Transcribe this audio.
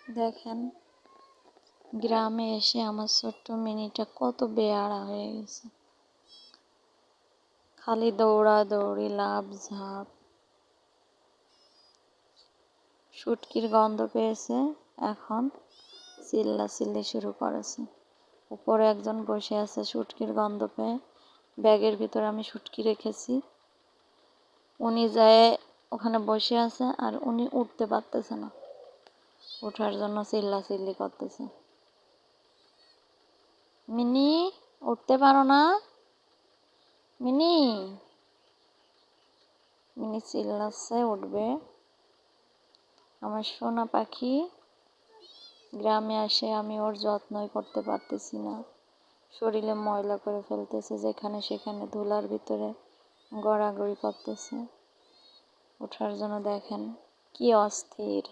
দেখেন গ্রামে এসে আমার ছোট্ট মিনিটা কত বেয়াড়া হয়ে গেছে। খালি দৌড়াদৌড়ি, লাফ ঝাঁপ। শুটকির গন্ধ পেয়েছে, এখন চিল্লাচিল্লি শুরু করেছে। উপরে একজন বসে আছে শুটকির গন্ধ পেয়ে। ব্যাগের ভিতরে আমি শুটকি রেখেছি। উনি যায় ওখানে বসে আছে আর উনি উঠতে পারতেছে না, ওঠার জন্য চিল্লাচিল্লি করতেছে। মিনি, উঠতে পারো না? মিনি, মিনি চিল্লাচ্ছে উঠবে। আমার সোনা পাখি। গ্রামে আসে আমি ওর যত্নই করতে পারতেছি না, শরীরে ময়লা করে ফেলতেছে, যেখানে সেখানে ধুলার ভিতরে গড়াগড়ি করতেছে। ওঠার জন্য দেখেন কি অস্থির।